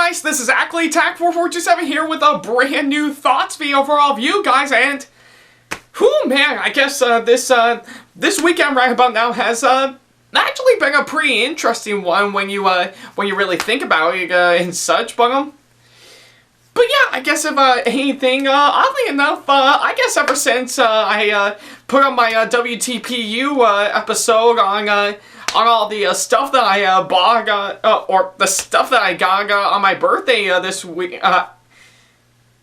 guys, this is Ackleyattack4427 here with a brand new thoughts video for all of you guys, and whew, man, I guess this weekend right about now has actually been a pretty interesting one when you really think about it and such, but yeah, I guess if anything, oddly enough, I guess ever since I put on my WTPU episode on all the stuff that I bought, or the stuff that I got on my birthday this week.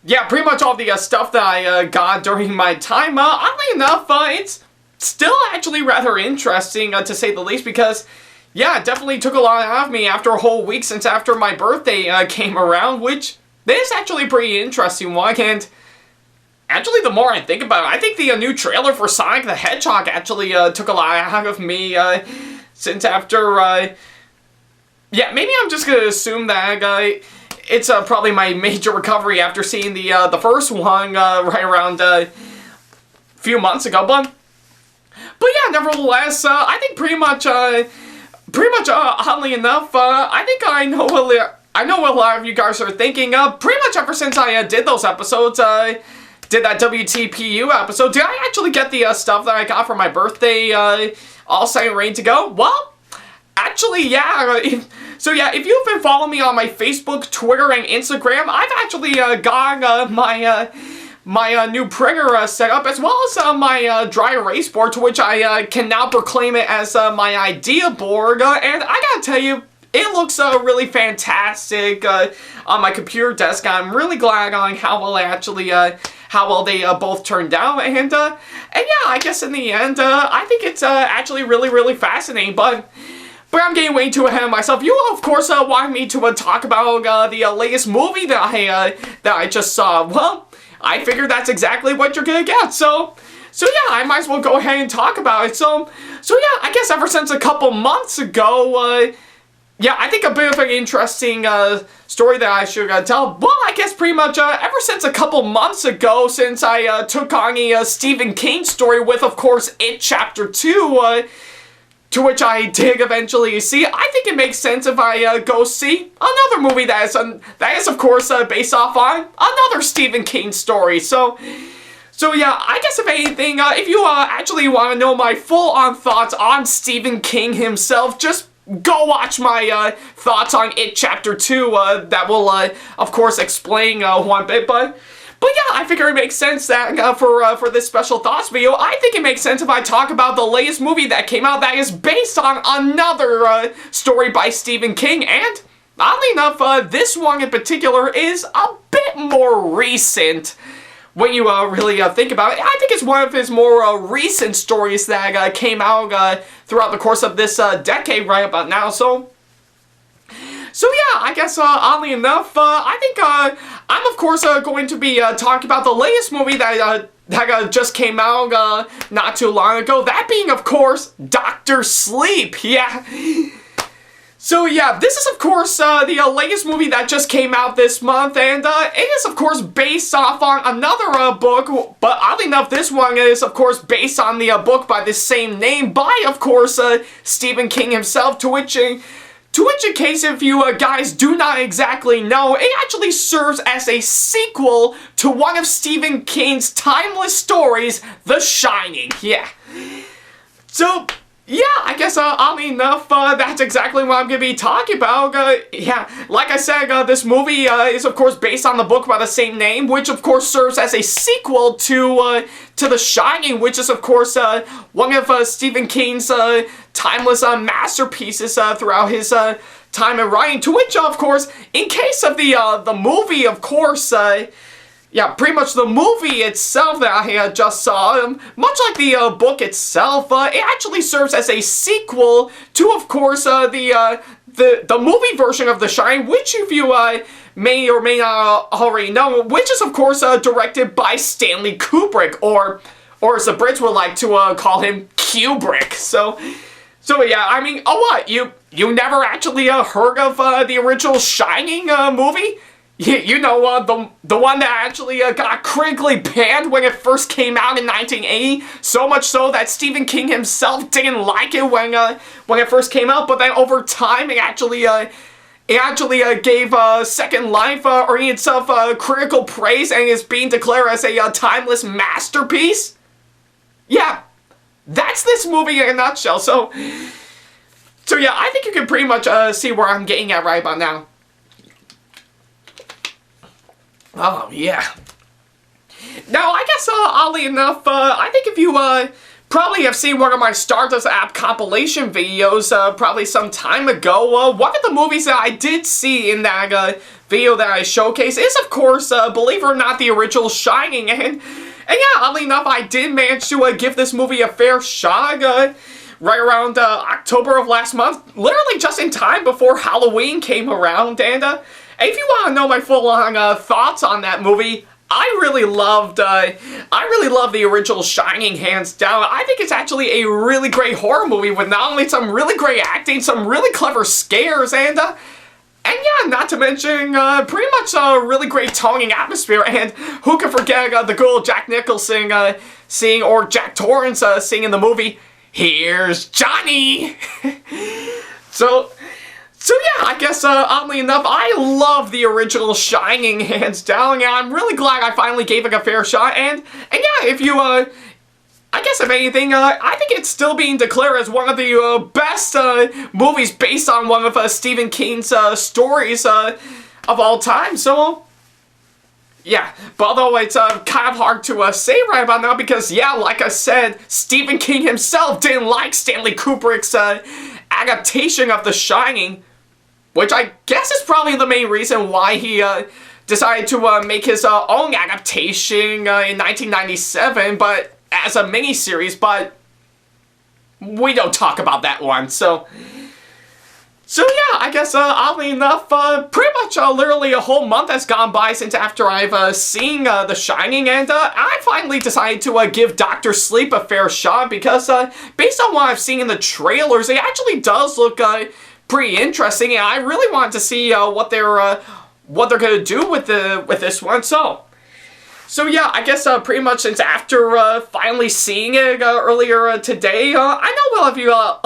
Yeah, pretty much all the stuff that I got during my time. Oddly enough, it's still actually rather interesting, to say the least, because, yeah, it definitely took a lot out of me after a whole week since after my birthday came around, which is actually a pretty interesting one, and actually, the more I think about it, I think the new trailer for Sonic the Hedgehog actually took a lot out of me, since after, yeah, maybe I'm just gonna assume that, it's probably my major recovery after seeing the first one, right around, a few months ago, but yeah, nevertheless, I think pretty much, oddly enough, I think I know what a lot of you guys are thinking, pretty much ever since I did those episodes, did that WTPU episode, did I actually get the stuff that I got for my birthday, all set and ready to go? Well, actually, yeah. So yeah, if you've been following me on my Facebook, Twitter, and Instagram, I've actually got my new printer set up, as well as my dry erase board, to which I can now proclaim it as my idea board, and I gotta tell you, it looks really fantastic on my computer desk. I'm really glad on how well they both turned out, and yeah, I guess in the end, I think it's actually really fascinating, but I'm getting way too ahead of myself. You, of course, wanted me to talk about the latest movie that I just saw. Well, I figured that's exactly what you're gonna get, so yeah, I might as well go ahead and talk about it. So yeah, I guess ever since a couple months ago, yeah, I think a bit of an interesting story that I should tell. Well, I guess pretty much ever since a couple months ago, since I took on a Stephen King story with, of course, It Chapter 2, to which I did eventually see, I think it makes sense if I go see another movie that is of course, based off on another Stephen King story. So yeah, I guess if anything, if you actually want to know my full-on thoughts on Stephen King himself, just go watch my thoughts on It Chapter 2, that will, of course, explain one bit, but yeah, I figure it makes sense that for this special thoughts video, I think it makes sense if I talk about the latest movie that came out that is based on another story by Stephen King, and oddly enough, this one in particular is a bit more recent. When you really think about it, I think it's one of his more recent stories that came out throughout the course of this decade right about now. So yeah, I guess oddly enough, I think I'm of course going to be talking about the latest movie that just came out not too long ago. That being, of course, Dr. Sleep. Yeah. So yeah, this is of course the latest movie that just came out this month, and it is of course based off on another book, but oddly enough this one is of course based on the book by the same name by, of course, Stephen King himself, to which in case if you guys do not exactly know, it actually serves as a sequel to one of Stephen King's timeless stories, The Shining. Yeah. So yeah, I guess, oddly enough, that's exactly what I'm gonna be talking about. Yeah, like I said, this movie is, of course, based on the book by the same name, which, of course, serves as a sequel to The Shining, which is, of course, one of Stephen King's timeless masterpieces throughout his time in writing, to which, of course, in case of the movie, of course, yeah, pretty much the movie itself that I just saw, much like the book itself, it actually serves as a sequel to, of course, the movie version of The Shining, which if you may or may not already know, which is, of course, directed by Stanley Kubrick, or as the Brits would like to call him, Kubrick. So yeah, I mean, oh what, you never actually heard of the original Shining movie? You know, the one that actually got critically panned when it first came out in 1980, so much so that Stephen King himself didn't like it when it first came out, but then over time it actually it actually gave Second Life earning itself critical praise and is being declared as a timeless masterpiece. Yeah, that's this movie in a nutshell. So yeah, I think you can pretty much see where I'm getting at right about now. Oh, yeah. Now, I guess, oddly enough, I think if you, probably have seen one of my Stardust app compilation videos, probably some time ago, one of the movies that I did see in that, video that I showcased is, of course, believe it or not, the original Shining, and yeah, oddly enough, I did manage to, give this movie a fair shot, right around, October of last month, literally just in time before Halloween came around, and if you want to know my full-on thoughts on that movie, I really loved the original Shining, hands down. I think it's actually a really great horror movie with not only some really great acting, some really clever scares, and yeah, not to mention pretty much a really great toning atmosphere. And who can forget the good old Jack Nicholson singing, or Jack Torrance singing in the movie, "Here's Johnny." So yeah, I guess, oddly enough, I love the original Shining, hands down, and I'm really glad I finally gave it a fair shot, and yeah, if you, I guess if anything, I think it's still being declared as one of the, best, movies based on one of, Stephen King's, stories, of all time, so, yeah, but although it's, kind of hard to, say right about now, because, yeah, like I said, Stephen King himself didn't like Stanley Kubrick's, adaptation of The Shining, which I guess is probably the main reason why he decided to make his own adaptation in 1997, but as a miniseries, but we don't talk about that one, so yeah, I guess, oddly enough, pretty much literally a whole month has gone by since after I've seen The Shining, and I finally decided to give Dr. Sleep a fair shot, because based on what I've seen in the trailers, it actually does look pretty interesting, and I really wanted to see what they're gonna do with this one. So yeah, I guess pretty much since after finally seeing it earlier today, I know a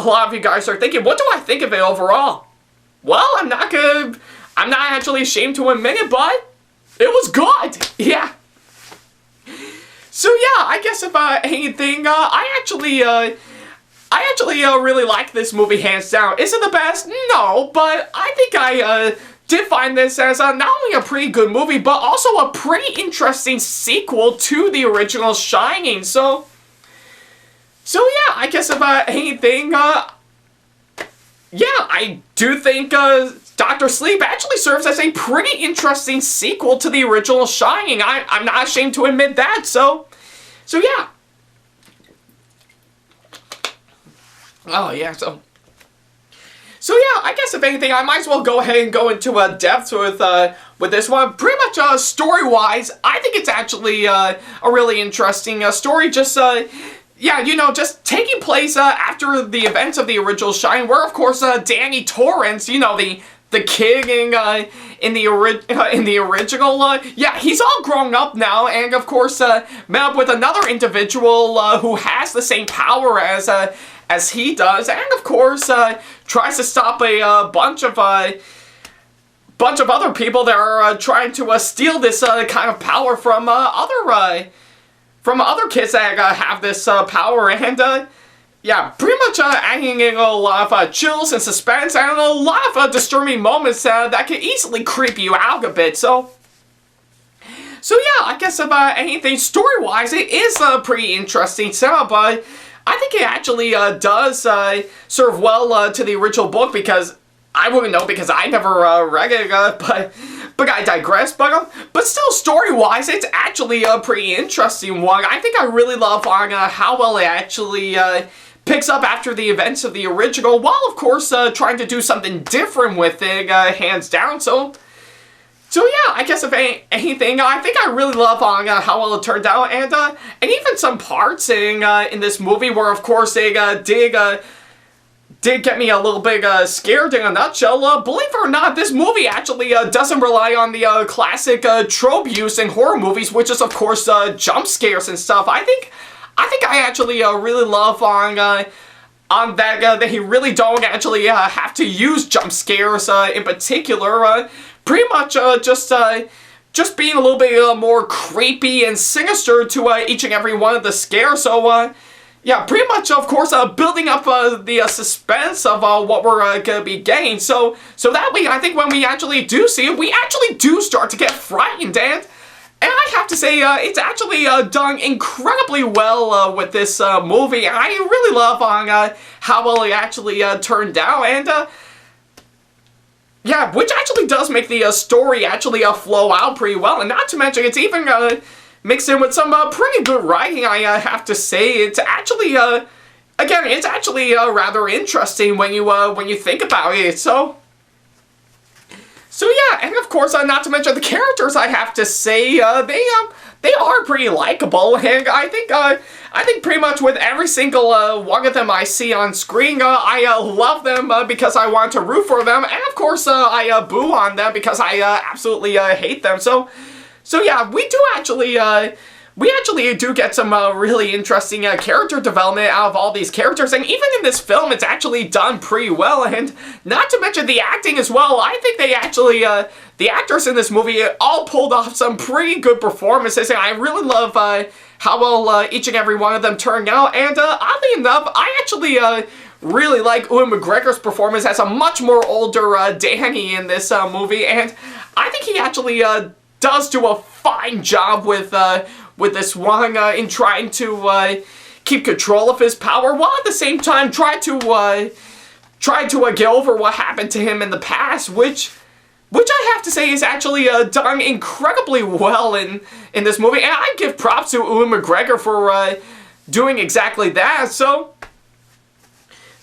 lot of you guys are thinking, what do I think of it overall? Well, I'm not actually ashamed to admit it, but it was good. Yeah. So yeah, I guess if anything, I actually really like this movie, hands down. Is it the best? No, but I think I did find this as not only a pretty good movie, but also a pretty interesting sequel to the original Shining. So yeah, I guess if anything, yeah, I do think Dr. Sleep actually serves as a pretty interesting sequel to the original Shining. I'm not ashamed to admit that. So yeah. Oh, yeah, so yeah, I guess if anything, I might as well go ahead and go into depth with this one. Pretty much story-wise, I think it's actually a really interesting story. Just yeah, you know, just taking place after the events of the original Shining, where of course Danny Torrance, you know, the kid in the original, yeah, he's all grown up now, and of course met up with another individual who has the same power as he does, and of course tries to stop a bunch of other people that are trying to steal this kind of power from other kids that have this power, and yeah, pretty much adding in a lot of chills and suspense and a lot of disturbing moments that can easily creep you out a bit. So yeah, I guess if anything, story-wise, it is a pretty interesting setup. I think it actually does serve well to the original book, because I wouldn't know because I never read it, but I digress. But still, story-wise, it's actually a pretty interesting one. I think I really love how well it actually picks up after the events of the original, while of course trying to do something different with it, hands down. So yeah, I guess if anything, I think I really love how well it turned out, and even some parts in this movie where, of course, they did get me a little bit scared in a nutshell. Believe it or not, this movie actually doesn't rely on the classic trope used in horror movies, which is, of course, jump scares and stuff. I think I actually really love that they really don't actually have to use jump scares in particular. Pretty much just being a little bit more creepy and sinister to each and every one of the scares. So yeah, pretty much, of course, building up the suspense of what we're gonna be getting. So that way, I think when we actually do see it, we actually do start to get frightened. And I have to say, it's actually done incredibly well with this movie. I really love how well it actually turned out, and yeah, which actually does make the story actually flow out pretty well. And not to mention, it's even mixed in with some pretty good writing, I have to say. It's actually, again, it's actually rather interesting when you think about it. So yeah, and of course, not to mention the characters, I have to say, they are pretty likable, and I think pretty much with every single one of them I see on screen, I love them because I want to root for them, and of course, I boo on them because I absolutely hate them. So yeah, we actually do get some really interesting character development out of all these characters, and even in this film, it's actually done pretty well, and not to mention the acting as well. I think they actually, the actors in this movie all pulled off some pretty good performances, and I really love how well each and every one of them turned out, and oddly enough, I actually really like Ewan McGregor's performance as a much more older Danny in this movie, and I think he actually does do a fine job with this one in trying to keep control of his power, while at the same time try to get over what happened to him in the past, which I have to say is actually done incredibly well in this movie, and I give props to Ewan McGregor for doing exactly that. So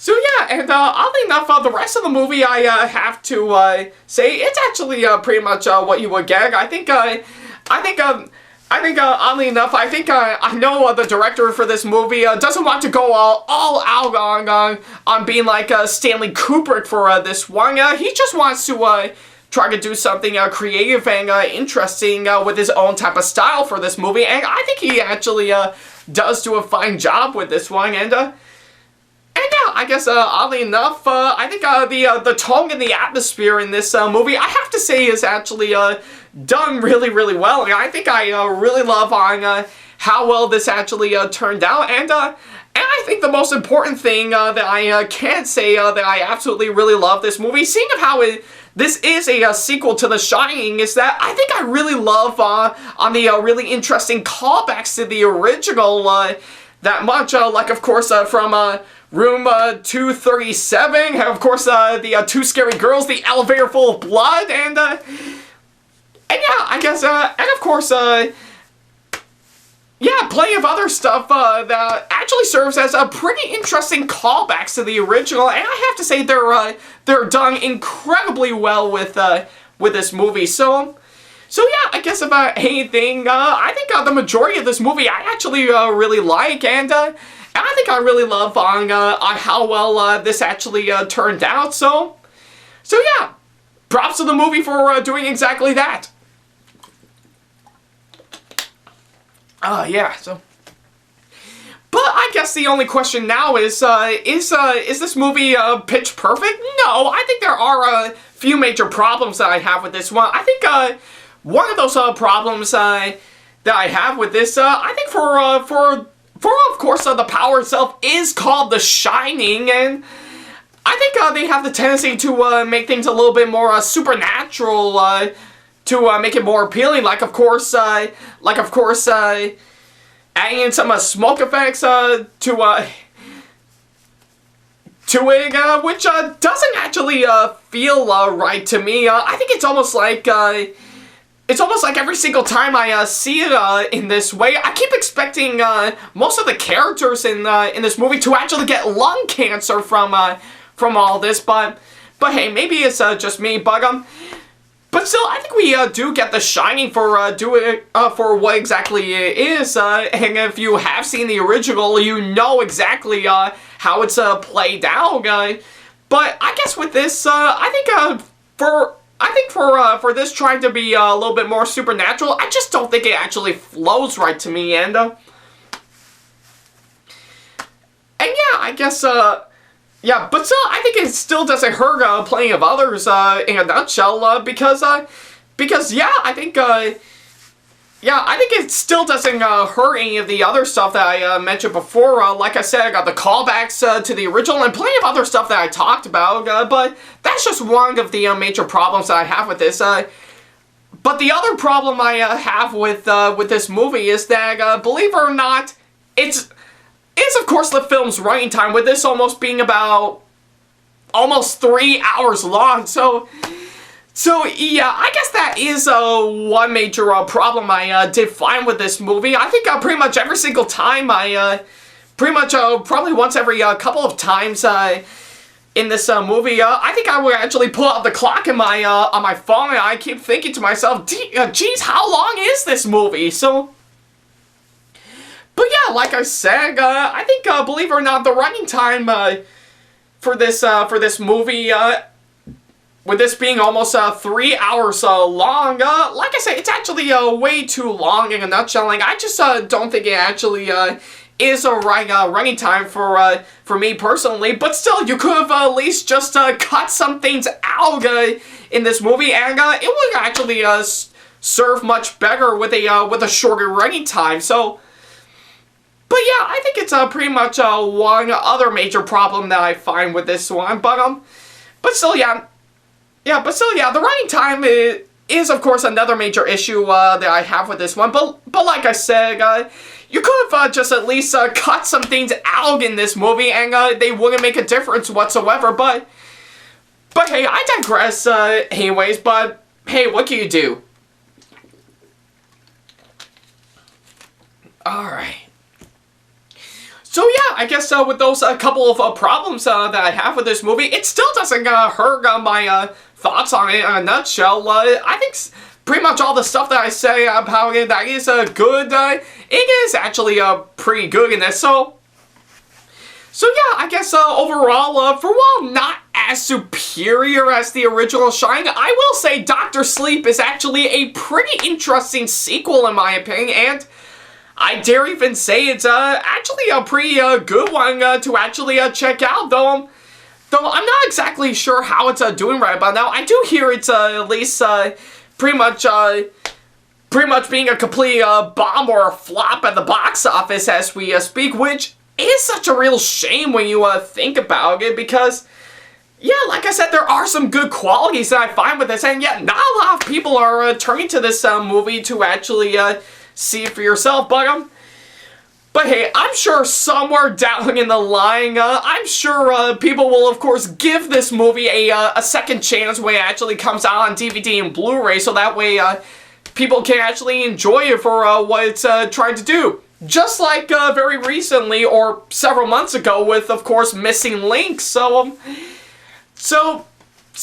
yeah, and oddly enough, the rest of the movie I have to say it's actually pretty much what you would get. I think oddly enough, I know the director for this movie doesn't want to go all out on being like Stanley Kubrick for this one. He just wants to try to do something creative and interesting with his own type of style for this movie, and I think he actually does do a fine job with this one. And yeah, I guess oddly enough, I think the tone and the atmosphere in this movie, I have to say, is actually done really, really well. And I think I really love on how well this actually turned out. And I think the most important thing that I can say that I absolutely really love this movie, seeing of how this is a sequel to The Shining, is that I think I really love on the really interesting callbacks to the original that much. Like, of course, from Room 237, of course, the two scary girls, the elevator full of blood, and yeah, I guess, and of course, yeah, plenty of other stuff that actually serves as pretty interesting callbacks to the original, and I have to say they're done incredibly well with this movie. So yeah, I guess about anything, I think the majority of this movie I actually really like, and I think I really love on how well this actually turned out. So yeah, props to the movie for doing exactly that. Yeah, so. But I guess the only question now is this movie pitch perfect? No, I think there are a few major problems that I have with this one. I think one of those problems that I have with this, I think for of course, the power itself is called The Shining, and I think they have the tendency to make things a little bit more supernatural, to make it more appealing. Like of course, adding in some smoke effects to it, which doesn't actually feel right to me. I think it's almost like every single time I see it in this way, I keep expecting most of the characters in this movie to actually get lung cancer from all this. But hey, maybe it's just me. But still, I think we do get The Shining for doing for what exactly it is. And if you have seen the original, you know exactly how it's played out. But I guess with this, I think for this trying to be a little bit more supernatural, I just don't think it actually flows right to me. And yeah, I guess yeah, but still, I think it still doesn't hurt plenty of others in a nutshell, because yeah, I think it still doesn't hurt any of the other stuff that I mentioned before. Like I said, I got the callbacks to the original and plenty of other stuff that I talked about, but that's just one of the major problems that I have with this. But the other problem I have with this movie is that, believe it or not, it's of course the film's running time, with this almost being about almost 3 hours long. So yeah, I guess that is one major problem I did find with this movie. I think pretty much every single time pretty much probably once every couple of times in this movie, I think I would actually pull out the clock in my on my phone, and I keep thinking to myself, geez, how long is this movie? So, but yeah, like I said, I think believe it or not, the running time for this movie, with this being almost 3 hours long, like I said, it's actually way too long in a nutshell. Like, I just don't think it actually is a right running time for me personally. But still, you could have at least just cut some things out in this movie, and it would actually serve much better with a shorter running time. So, but yeah, I think it's pretty much one other major problem that I find with this one. But still, yeah. Yeah, but still, yeah, the running time is of course another major issue that I have with this one. But like I said, you could have just at least cut some things out in this movie, and they wouldn't make a difference whatsoever. But hey, I digress. Anyways, but hey, what can you do? All right. So yeah, I guess with those couple of problems that I have with this movie, it still doesn't hurt my thoughts on it in a nutshell. I think pretty much all the stuff that I say about it that is good, it is actually pretty good in this. So yeah, I guess overall, for while not as superior as the original Shining, I will say Dr. Sleep is actually a pretty interesting sequel in my opinion, and I dare even say it's actually a pretty good one to actually check out, though I'm not exactly sure how it's doing right about now. I do hear it's at least pretty much being a complete bomb or a flop at the box office as we speak, which is such a real shame when you think about it, because yeah, like I said, there are some good qualities that I find with this, and yet not a lot of people are turning to this movie to actually see it for yourself. But hey, I'm sure somewhere down in the line, I'm sure people will of course give this movie a second chance when it actually comes out on DVD and Blu-ray, so that way people can actually enjoy it for what it's trying to do. Just like very recently, or several months ago, with of course Missing Link. So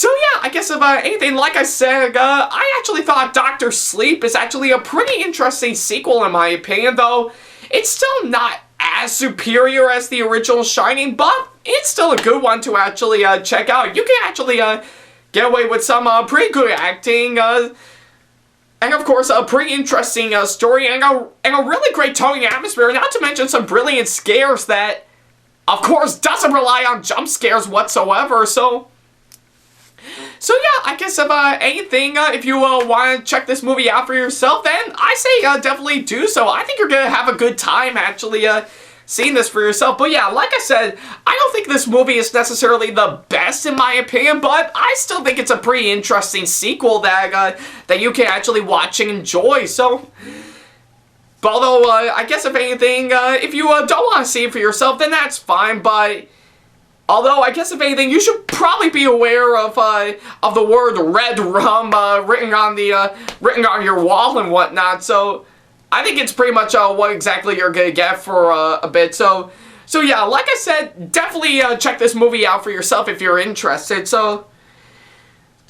yeah, I guess if anything, like I said, I actually thought Dr. Sleep is actually a pretty interesting sequel in my opinion, though it's still not as superior as the original Shining, but it's still a good one to actually check out. You can actually get away with some pretty good acting, and of course a pretty interesting story, and a really great tone and atmosphere, not to mention some brilliant scares that, of course, doesn't rely on jump scares whatsoever. So yeah, I guess if anything, if you want to check this movie out for yourself, then I say definitely do so. I think you're going to have a good time actually seeing this for yourself. But yeah, like I said, I don't think this movie is necessarily the best in my opinion, but I still think it's a pretty interesting sequel that you can actually watch and enjoy. So, but although I guess if anything, if you don't want to see it for yourself, then that's fine. But although, I guess if anything, you should probably be aware of the word red rum written on your wall and whatnot. So I think it's pretty much what exactly you're gonna get for a bit. So yeah, like I said, definitely check this movie out for yourself if you're interested. So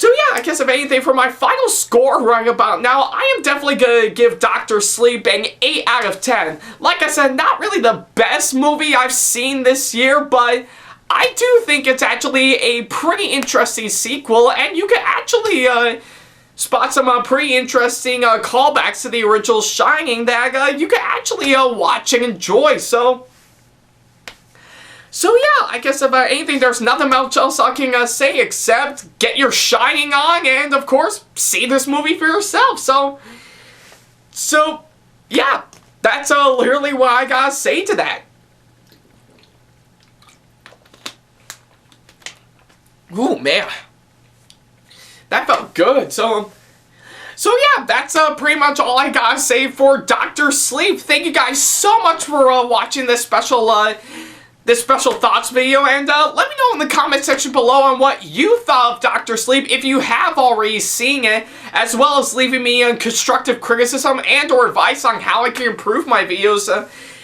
yeah, I guess if anything, for my final score right about now, I am definitely gonna give Dr. Sleep an 8 out of 10. Like I said, not really the best movie I've seen this year, but I do think it's actually a pretty interesting sequel, and you can actually spot some pretty interesting callbacks to the original Shining that you can actually watch and enjoy. So So yeah, I guess if anything, there's nothing else I can say except get your shining on and, of course, see this movie for yourself. So yeah, that's literally what I gotta say to that. Ooh, man. That felt good. So yeah, that's pretty much all I gotta say for Dr. Sleep. Thank you guys so much for watching this special thoughts video, and let me know in the comment section below on what you thought of Dr. Sleep if you have already seen it, as well as leaving me constructive criticism and or advice on how I can improve my videos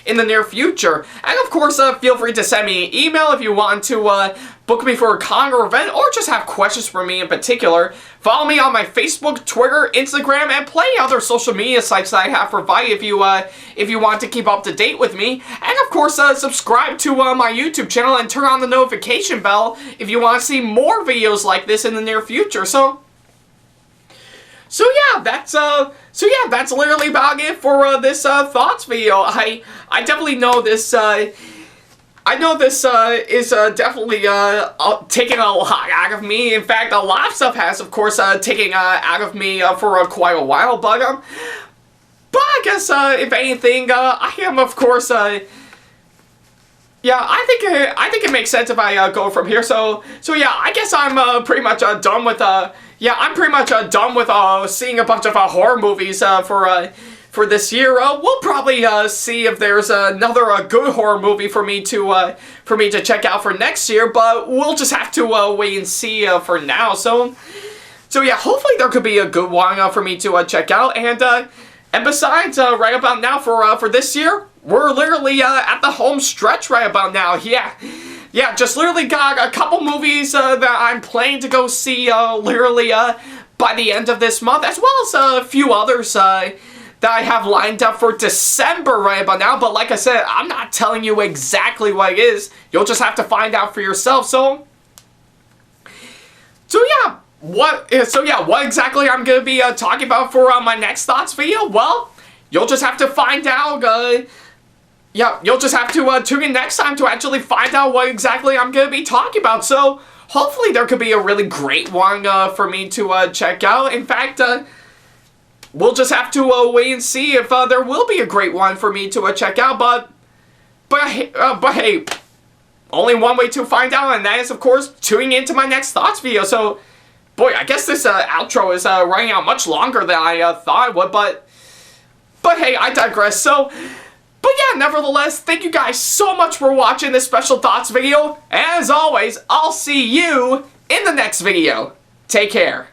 in the near future. And of course, feel free to send me an email if you want to book me for a con or event, or just have questions for me in particular. Follow me on my Facebook, Twitter, Instagram, and plenty other social media sites that I have provided if you want to keep up to date with me. And of course, subscribe to my YouTube channel and turn on the notification bell if you want to see more videos like this in the near future. So yeah, that's literally about it for this thoughts video. I definitely know this. I know this is definitely taking a lot out of me. In fact, a lot of stuff has, of course, taken out of me for quite a while. But I guess if anything, I am, of course. Yeah, I think it makes sense if I go from here. So yeah, I guess I'm pretty much done with I'm pretty much done with seeing a bunch of horror movies for this year. We'll probably see if there's another good horror movie for me to check out for next year, but we'll just have to wait and see for now. So yeah, hopefully there could be a good one for me to check out. And besides, right about now for this year, we're literally at the home stretch right about now. Yeah, just literally got a couple movies that I'm planning to go see literally by the end of this month, as well as a few others that I have lined up for December right about now. But like I said, I'm not telling you exactly what it is. You'll just have to find out for yourself. So yeah, what exactly I'm gonna be talking about for my next thoughts video? Well, you'll just have to find out. Yeah, you'll just have to tune in next time to actually find out what exactly I'm gonna be talking about. So hopefully there could be a really great one for me to check out. In fact, we'll just have to wait and see if there will be a great one for me to check out. But hey, only one way to find out, and that is, of course, tuning into my next thoughts video. So, boy, I guess this outro is running out much longer than I thought it would. But hey, I digress. But yeah, nevertheless, thank you guys so much for watching this special thoughts video. And as always, I'll see you in the next video. Take care.